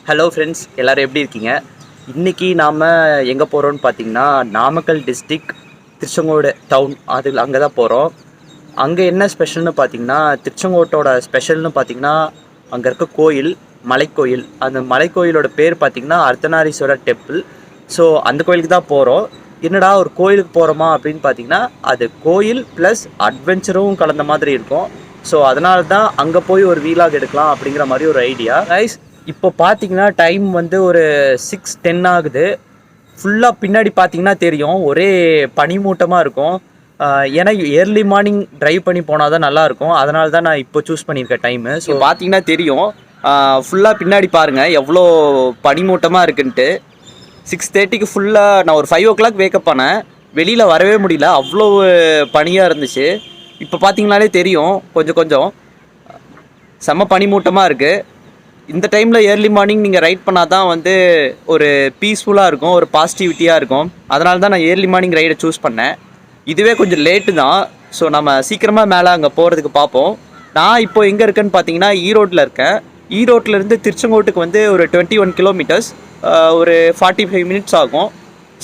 Hello friends, எல்லோரும் எப்படி இருக்கீங்க? இன்றைக்கி நாம் எங்கே போகிறோன்னு பார்த்தீங்கன்னா, நாமக்கல் டிஸ்ட்ரிக் திருச்செங்கோடு டவுன் அங்கே தான் போகிறோம். அங்கே என்ன ஸ்பெஷல்னு பார்த்தீங்கன்னா, திருச்செங்கோட்டோட ஸ்பெஷல்னு பார்த்தீங்கன்னா, அங்கே இருக்க கோயில் மலைக்கோயில். அந்த மலைக்கோயிலோட பேர் பார்த்திங்கன்னா அர்த்தநாரீஸ்வரர் டெம்பிள். ஸோ அந்த கோயிலுக்கு தான் போகிறோம். என்னடா ஒரு கோயிலுக்கு போகிறோமா அப்படின்னு பார்த்தீங்கன்னா, அது கோயில் ப்ளஸ் அட்வென்ச்சரும் கலந்த மாதிரி இருக்கும். ஸோ அதனால தான் அங்கே போய் ஒரு வீலாக் எடுக்கலாம் அப்படிங்கிற மாதிரி ஒரு ஐடியா. ரைஸ் இப்போ பார்த்தீங்கன்னா டைம் வந்து ஒரு 6:10 ஆகுது. ஃபுல்லாக பின்னாடி பார்த்தீங்கன்னா தெரியும், ஒரே பனிமூட்டமாக இருக்கும். ஏன்னா ஏர்லி மார்னிங் ட்ரைவ் பண்ணி போனால் தான் நல்லாயிருக்கும். அதனால தான் நான் இப்போ சூஸ் பண்ணியிருக்கேன் டைமு. ஸோ பார்த்தீங்கன்னா தெரியும், ஃபுல்லாக பின்னாடி பாருங்கள் எவ்வளோ பனிமூட்டமாக இருக்குன்ட்டு. 6:30க்கு ஃபுல்லாக நான் ஒரு 5 o'clock வேக்கப் பண்ணேன். வெளியில் வரவே முடியல, அவ்வளோ பனியாக இருந்துச்சு. இப்போ பார்த்தீங்கனாலே தெரியும், கொஞ்சம் செம்ம பனிமூட்டமாக இருக்குது. இந்த டைமில் ஏர்லி மார்னிங் நீங்கள் ரைட் பண்ணால் தான் வந்து ஒரு பீஸ்ஃபுல்லாக இருக்கும், ஒரு பாசிட்டிவிட்டியாக இருக்கும். அதனால தான் நான் ஏர்லி மார்னிங் ரைடை சூஸ் பண்ணேன். இதுவே கொஞ்சம் லேட்டு தான். ஸோ நம்ம சீக்கிரமாக மேலே அங்கே போகிறதுக்கு பார்ப்போம். நான் இப்போ எங்கே இருக்கேன்னு பார்த்தீங்கன்னா ஈரோட்டில் இருக்கேன். ஈரோட்டிலேருந்து திருச்செங்கோட்டுக்கு வந்து ஒரு 21 kilometers, ஒரு 45 minutes ஆகும்.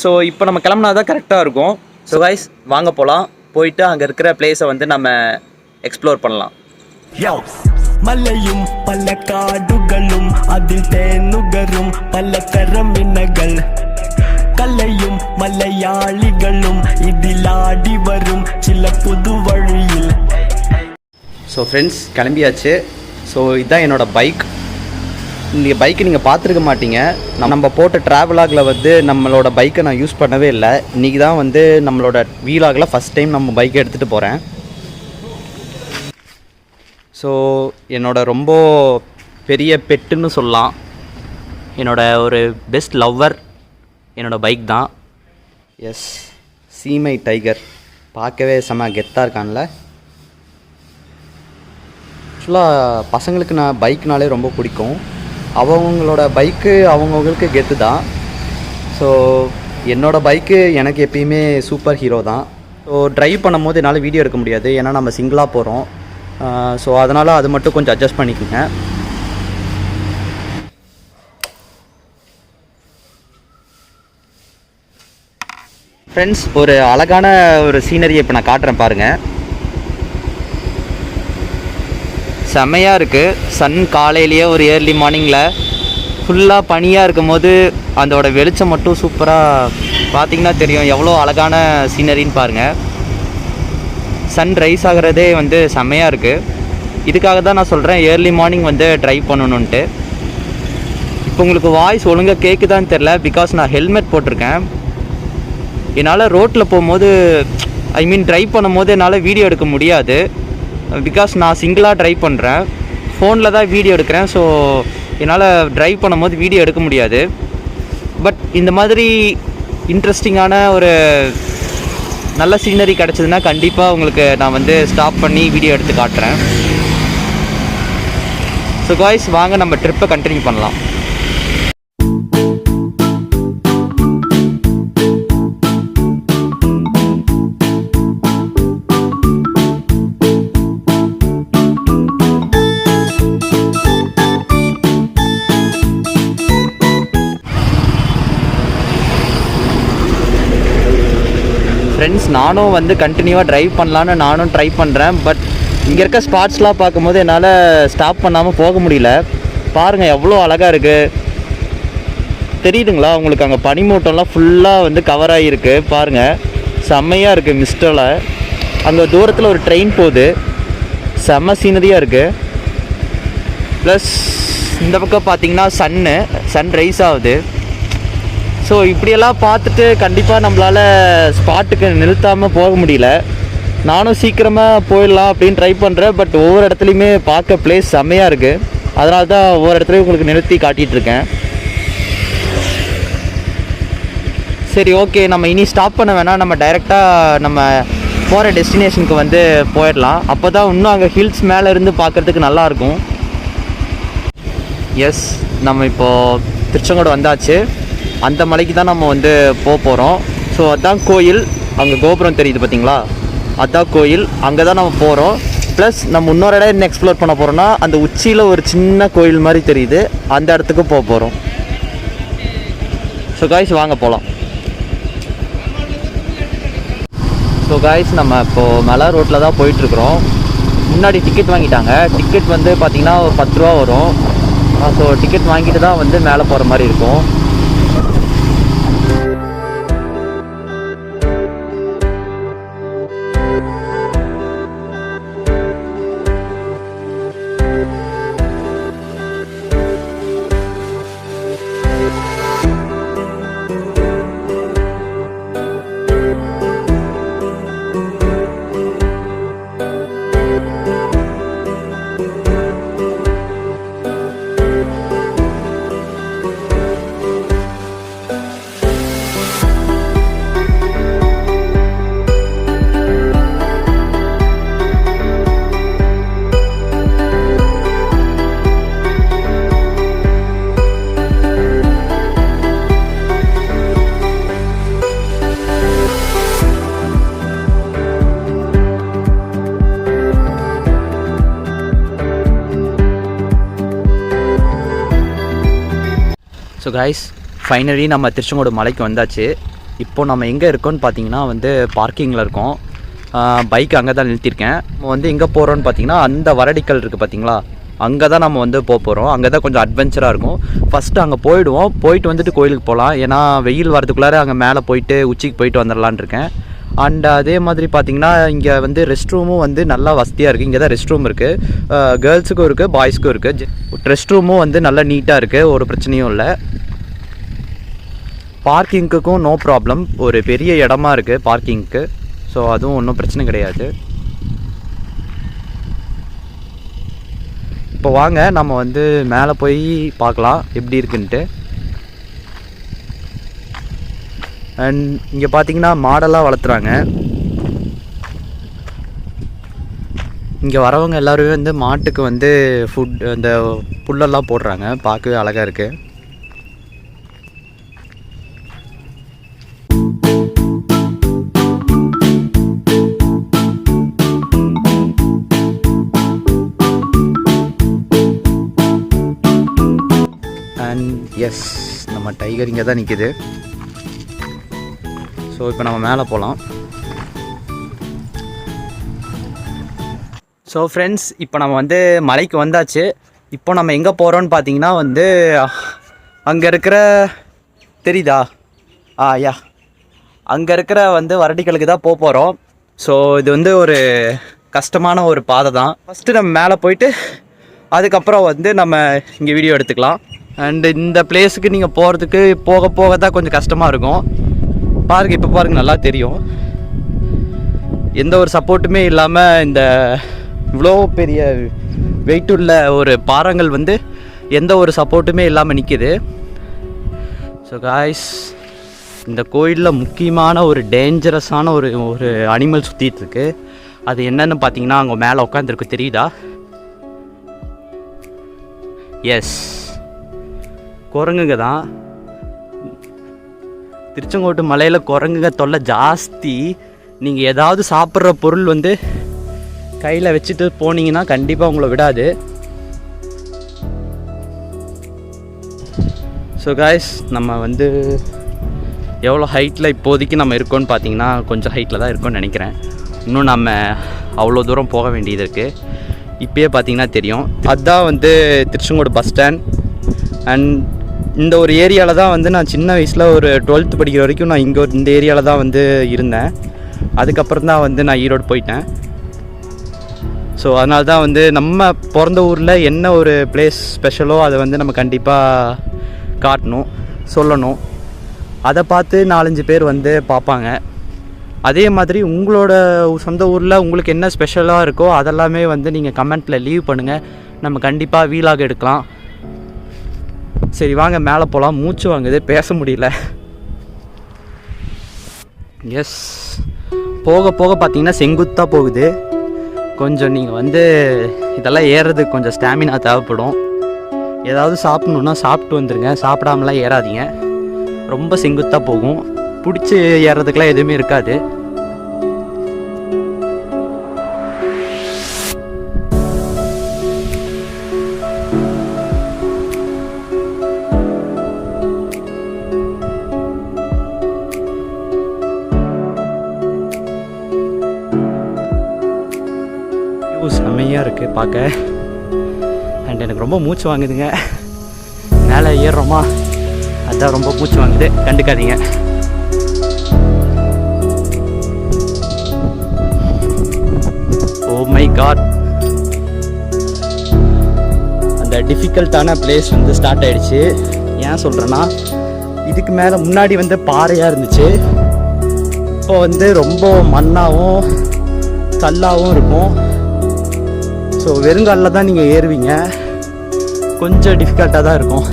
ஸோ இப்போ நம்ம கிளம்புனா தான் கரெக்டாக இருக்கும். ஸோ கைஸ் வாங்க போகலாம். போயிட்டு அங்கே இருக்கிற பிளேஸை வந்து நம்ம எக்ஸ்ப்ளோர் பண்ணலாம். மலையும் பல காடுகளும் அதில் தேனுகரும் பல தரமினகள், கலையும் மலையாளிகளும் இதில் ஆடி வரும் சில புது வழியில். ஸோ ஃப்ரெண்ட்ஸ் கிளம்பியாச்சு. ஸோ இதுதான் என்னோடய பைக். இந்த பைக்கை நீங்கள் பார்த்துருக்க மாட்டீங்க. நம்ம போட்ட ட்ராவலாகில் வந்து நம்மளோட பைக்கை நான் யூஸ் பண்ணவே இல்லை. இன்றைக்கி தான் வந்து நம்மளோட வீலாகில் ஃபஸ்ட் டைம் நம்ம பைக்கை எடுத்துகிட்டு போகிறேன். ஸோ என்னோட ரொம்ப பெரிய பெட்டுன்னு சொல்லலாம், என்னோட ஒரு பெஸ்ட் லவ்வர் என்னோடய பைக் தான். எஸ், சீமை டைகர். பார்க்கவே செம கெத்தாக இருக்கான்ல. ஆக்சுவலாக பசங்களுக்கு நான் பைக்னாலே ரொம்ப பிடிக்கும். அவங்களோட பைக்கு அவங்கவுங்களுக்கு கெத்து தான். ஸோ என்னோடய பைக்கு எனக்கு எப்பயுமே சூப்பர் ஹீரோ தான். ஸோ ட்ரைவ் பண்ணும் போது என்னால் வீடியோ எடுக்க முடியாது, ஏன்னா நம்ம சிங்கிளாக போகிறோம். ஸோ அதனால் அது மட்டும் கொஞ்சம் அட்ஜஸ்ட் பண்ணிக்கோங்க. ஃப்ரெண்ட்ஸ், ஒரு அழகான ஒரு சீனரியை இப்போ நான் காட்டுறேன் பாருங்கள். செம்மையாக இருக்குது. சன் காலையிலேயே ஒரு ஏர்லி மார்னிங்கில் ஃபுல்லாக பனியாக இருக்கும் போது அதோட வெளிச்சம் மட்டும் சூப்பராக பார்த்திங்கன்னா தெரியும் எவ்வளோ அழகான சீனரின்னு பாருங்கள். சன் ரைஸ் ஆகிறதே வந்து செம்மையாக இருக்குது. இதுக்காக தான் நான் சொல்கிறேன் ஏர்லி மார்னிங் வந்து ட்ரைவ் பண்ணணுன்ட்டு. இப்போ உங்களுக்கு வாய்ஸ் ஒழுங்காக கேட்குதான்னு தெரில, பிகாஸ் நான் ஹெல்மெட் போட்டிருக்கேன். என்னால் ரோட்டில் போகும்போது ட்ரைவ் பண்ணும்போது என்னால் வீடியோ எடுக்க முடியாது, பிகாஸ் நான் சிங்கிளாக ட்ரைவ் பண்ணுறேன், ஃபோனில் தான் வீடியோ எடுக்கிறேன். ஸோ என்னால் ட்ரைவ் பண்ணும்போது வீடியோ எடுக்க முடியாது. பட் இந்த மாதிரி இன்ட்ரெஸ்டிங்கான ஒரு நல்ல சீனரி கிடச்சிதுன்னா கண்டிப்பாக உங்களுக்கு நான் வந்து ஸ்டாப் பண்ணி வீடியோ எடுத்து காட்டுறேன். ஸோ காய்ஸ் வாங்க நம்ம ட்ரிப்பை கண்டினியூ பண்ணலாம். ஃப்ரெண்ட்ஸ், நானும் வந்து கண்டினியூவாக ட்ரைவ் பண்ணலான்னு நானும் ட்ரை பண்ணுறேன். பட் இங்கே இருக்க ஸ்பாட்ஸ்லாம் பார்க்கும்போது என்னால் ஸ்டாப் பண்ணாமல் போக முடியல. பாருங்கள் எவ்வளோ அழகாக இருக்குது, தெரியுதுங்களா உங்களுக்கு? அங்கே பனிமூட்டம்லாம் ஃபுல்லாக வந்து கவர் ஆகியிருக்கு பாருங்கள், செம்மையாக இருக்குது மிஸ்டில். அங்கே தூரத்தில் ஒரு ட்ரெயின் போகுது, செம்ம சீனரியாக இருக்குது. ப்ளஸ் இந்த பக்கம் பார்த்திங்கன்னா சன் ரைஸ் ஆகுது. ஸோ இப்படியெல்லாம் பார்த்துட்டு கண்டிப்பாக நம்மளால் ஸ்பாட்டுக்கு நிறுத்தாமல் போக முடியல. நானும் சீக்கிரமாக போயிடலாம் அப்படின்னு ட்ரை பண்ணுறேன். பட் ஒவ்வொரு இடத்துலையுமே பார்க்க பிளேஸ் செம்மையாக இருக்குது. அதனால தான் ஒவ்வொரு இடத்துலையும் உங்களுக்கு நிறுத்தி காட்டிகிட்ருக்கேன். சரி, ஓகே, நம்ம இனி ஸ்டாப் பண்ண வேணாம், நம்ம டைரெக்டாக நம்ம போகிற டெஸ்டினேஷனுக்கு வந்து போயிடலாம். அப்போ தான் இன்னும் அங்கே ஹில்ஸ் மேலே இருந்து பார்க்குறதுக்கு நல்லாயிருக்கும். எஸ், நம்ம இப்போது திருச்செங்கோடு வந்தாச்சு. அந்த மலைக்கு தான் நம்ம வந்து போகிறோம். ஸோ அதுதான் கோயில். அங்கே கோபுரம் தெரியுது பார்த்தீங்களா, அதுதான் கோயில். அங்கே தான் நம்ம போகிறோம். ப்ளஸ் நம்ம இன்னொரு இடம் என்ன எக்ஸ்ப்ளோர் பண்ண போகிறோம்னா அந்த உச்சியில் ஒரு சின்ன கோயில் மாதிரி தெரியுது, அந்த இடத்துக்கு போக போகிறோம். ஸோ காய்ஸ் வாங்க போகலாம். ஸோ காய்ஸ் நம்ம இப்போது மலை ரோட்டில் தான் போயிட்டுருக்குறோம். முன்னாடி டிக்கெட் வாங்கிட்டாங்க. டிக்கெட் வந்து பார்த்திங்கன்னா ஒரு 10 ரூபா வரும். ஸோ டிக்கெட் வாங்கிட்டு தான் வந்து மேலே போகிற மாதிரி இருக்கும். ஸோ கைஸ் ஃபைனலி நம்ம திருச்செங்கோடு மலைக்கு வந்தாச்சு. இப்போது நம்ம எங்கே இருக்கோன்னு பார்த்தீங்கன்னா வந்து பார்க்கிங்கில் இருக்கோம். பைக் அங்கே தான் நிறுத்தியிருக்கேன். நம்ம வந்து எங்கே போகிறோன்னு பார்த்தீங்கன்னா அந்த வரடிக்கல் இருக்குது பார்த்தீங்களா, அங்கே தான் நம்ம வந்து போக போகிறோம். அங்கே தான் கொஞ்சம் அட்வென்ச்சராக இருக்கும். ஃபஸ்ட்டு அங்கே போயிடுவோம், போயிட்டு வந்துட்டு கோயிலுக்கு போகலாம். ஏன்னா வெயில் வரதுக்குள்ளார அங்கே மேலே போயிட்டு உச்சிக்கு போயிட்டு வந்துடலான் இருக்கேன். அண்ட் அதே மாதிரி பார்த்திங்கன்னா இங்கே வந்து ரெஸ்ட் ரூமும் வந்து நல்லா வசதியாக இருக்குது. இங்கே தான் ரெஸ்ட் ரூம் இருக்குது, கேர்ள்ஸுக்கும் இருக்குது, பாய்ஸ்க்கும் இருக்குது. ரெஸ்ட் ரூமும் வந்து நல்லா நீட்டாக இருக்குது, ஒரு பிரச்சனையும் இல்லை. பார்க்கிங்க்குக்கும் நோ ப்ராப்ளம், ஒரு பெரிய இடமா இருக்குது பார்க்கிங்க்கு. ஸோ அதுவும் ஒன்றும் பிரச்சனை கிடையாது. இப்போ வாங்க நம்ம வந்து மேலே போய் பார்க்கலாம் எப்படி இருக்குன்ட்டு. அண்ட் இங்கே பார்த்தீங்கன்னா மாடெல்லாம் வளர்த்துறாங்க. இங்கே வரவங்க எல்லோருமே வந்து மாட்டுக்கு வந்து ஃபுட் அந்த புல்லெல்லாம் போடுறாங்க, பார்க்கவே அழகாக இருக்குது. அண்ட் எஸ் நம்ம டைகர் இங்கே தான் நிற்கிது. ஸோ இப்போ நம்ம மேலே போகலாம். ஸோ ஃப்ரெண்ட்ஸ் இப்போ நம்ம வந்து மலைக்கு வந்தாச்சு. இப்போ நம்ம எங்கே போகிறோன்னு பார்த்தீங்கன்னா வந்து அங்கே இருக்கிற தெரியுதா யா அங்கே இருக்கிற வந்து வரடிகளுக்கு தான் போக போகிறோம். ஸோ இது வந்து ஒரு கஷ்டமான ஒரு பாதை தான். ஃபஸ்ட்டு நம்ம மேலே போயிட்டு அதுக்கப்புறம் வந்து நம்ம இங்கே வீடியோ எடுத்துக்கலாம். அண்டு இந்த பிளேஸுக்கு நீங்கள் போகிறதுக்கு போக போக தான் கொஞ்சம் கஷ்டமாக இருக்கும். பாருங்க, இப்போ பாருங்கள் நல்லா தெரியும். எந்த ஒரு சப்போர்ட்டுமே இல்லாமல் இந்த இவ்வளோ பெரிய வெயிட் உள்ள ஒரு பாறைகள் வந்து எந்த ஒரு சப்போர்ட்டுமே இல்லாமல் நிற்கிது. ஸோ காய்ஸ் இந்த கோயிலில் முக்கியமான ஒரு டேஞ்சரஸான ஒரு அனிமல் சுற்றிட்டுருக்கு. அது என்னன்னு பார்த்தீங்கன்னா அங்கே மேலே உட்காந்துருக்கு, தெரியுதா? எஸ், குரங்குங்க தான். திருச்செங்கோட்டு மலையில் குரங்குங்க தொல்லை ஜாஸ்தி. நீங்கள் ஏதாவது சாப்பிட்ற பொருள் வந்து கையில் வச்சுட்டு போனீங்கன்னா கண்டிப்பாக உங்களை விடாது. ஸோ காய்ஸ் நம்ம வந்து எவ்வளோ ஹைட்டில் இப்போதைக்கு நம்ம இருக்கோன்னு பார்த்தீங்கன்னா கொஞ்சம் ஹைட்டில் தான் இருக்கோன்னு நினைக்கிறேன். இன்னும் நம்ம அவ்வளோ தூரம் போக வேண்டியது இருக்குது. இப்போயே பார்த்தீங்கன்னா தெரியும். அதுதான் வந்து திருச்செங்கோடு பஸ் ஸ்டாண்ட். அண்ட் இந்த ஒரு ஏரியாவில் தான் வந்து நான் சின்ன வயசில் ஒரு 12th படிக்கிற வரைக்கும் நான் இந்த ஏரியாவில் தான் வந்து இருந்தேன். அதுக்கப்புறம் தான் வந்து நான் ஈரோடு போயிட்டேன். ஸோ அதனால தான் வந்து நம்ம பிறந்த ஊரில் என்ன ஒரு பிளேஸ் ஸ்பெஷலோ அதை வந்து நம்ம கண்டிப்பாக காட்டணும், சொல்லணும். அதை பார்த்து 4-5 பேர் வந்து பார்ப்பாங்க. அதே மாதிரி உங்களோட சொந்த ஊரில் உங்களுக்கு என்ன ஸ்பெஷலாக இருக்கோ அதெல்லாமே வந்து நீங்கள் கமெண்ட்டில் லீவ் பண்ணுங்கள். நம்ம கண்டிப்பாக வீலாக் எடுக்கலாம். சரி வாங்க மேலே போகலாம். மூச்சு வாங்குது, பேச முடியல. எஸ், போக போக பார்த்தீங்கன்னா செங்குத்தாக போகுது. கொஞ்சம் நீங்கள் வந்து இதெல்லாம் ஏறுறதுக்கு கொஞ்சம் ஸ்டாமினா தேவைப்படும். ஏதாவது சாப்பிட்ணுன்னா சாப்பிட்டு வந்துடுங்க, சாப்பிடாமலாம் ஏறாதீங்க. ரொம்ப செங்குத்தாக போகும், பிடிச்சி ஏறுறதுக்கெலாம் எதுவுமே இருக்காது. அருமையாக இருக்குது பார்க்க. அண்ட் எனக்கு ரொம்ப மூச்சு வாங்குதுங்க. மேலே ஏறுறோமா, அதுதான் ரொம்ப மூச்சு வாங்குது, கண்டுக்காதீங்க. ஓ மை காட், அந்த டிஃபிகல்ட்டான பிளேஸ் வந்து ஸ்டார்ட் ஆகிடுச்சு. ஏன் சொல்கிறேன்னா, இதுக்கு மேலே முன்னாடி வந்து பாறையாக இருந்துச்சு, இப்போ வந்து ரொம்ப மண்ணாகவும் கல்லாகவும் இருக்கும். ஸோ வெறுங்காலில் தான் நீங்கள் ஏறுவீங்க, கொஞ்சம் டிஃபிகல்ட்டாக தான் இருக்கும்.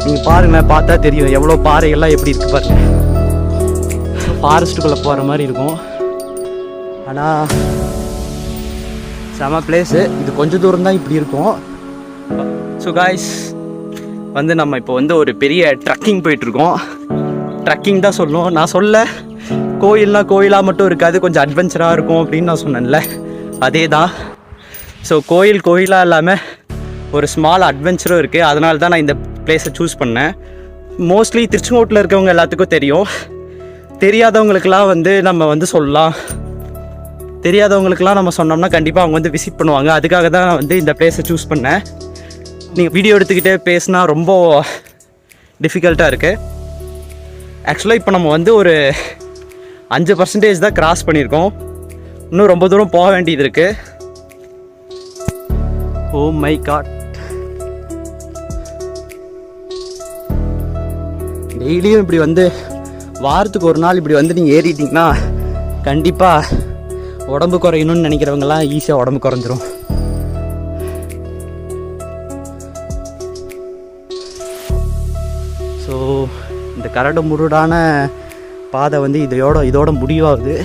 நீங்கள் பாருங்களேன், பார்த்தா தெரியும் எவ்வளோ பாறைகள்லாம் எப்படி இருக்குது பாருங்கள். ஃபாரஸ்ட்டுக்குள்ளே போகிற மாதிரி இருக்கும். ஆனால் செம பிளேஸு. இது கொஞ்சம் தூரம் தான் இப்படி இருக்கும். ஸோ காய்ஸ், வந்து நம்ம இப்போ வந்து ஒரு பெரிய ட்ரக்கிங் போயிட்டுருக்கோம். ட்ரக்கிங் தான் சொல்லுவோம். நான் சொல்ல கோயில்னால் கோயிலாக மட்டும் இருக்காது, கொஞ்சம் அட்வென்ச்சராக இருக்கும் அப்படின்னு நான் சொன்னேன்ல, அதே தான். ஸோ கோயிலாக இல்லாமல் ஒரு ஸ்மால் அட்வென்ச்சரும் இருக்குது. அதனால தான் நான் இந்த பிளேஸை சூஸ் பண்ணேன். மோஸ்ட்லி திருச்செங்கோட்டில் இருக்கவங்க எல்லாத்துக்கும் தெரியும். தெரியாதவங்களுக்கெல்லாம் வந்து நம்ம வந்து சொல்லலாம். தெரியாதவங்களுக்கெல்லாம் நம்ம சொன்னோம்னா கண்டிப்பாக அவங்க வந்து விசிட் பண்ணுவாங்க. அதுக்காக தான் நான் வந்து இந்த பிளேஸை சூஸ் பண்ணேன். நீங்கள் வீடியோ எடுத்துக்கிட்டே பேசினா ரொம்ப டிஃபிகல்ட்டாக இருக்குது. ஆக்சுவலாக இப்போ நம்ம வந்து ஒரு 5% தான் கிராஸ் பண்ணியிருக்கோம். இன்னும் ரொம்ப தூரம் போக வேண்டியது இருக்குது. ஓ மை காட், டெய்லியும் இப்படி வந்து வாரத்துக்கு ஒரு நாள் இப்படி வந்து நீங்கள் ஏறிட்டிங்கன்னா கண்டிப்பாக உடம்பு குறையணும்னு நினைக்கிறவங்கலாம் ஈஸியாக உடம்பு குறைஞ்சிரும். ஸோ இந்த கரடு முருடான பாதை வந்து இதோட முடிவாகுது.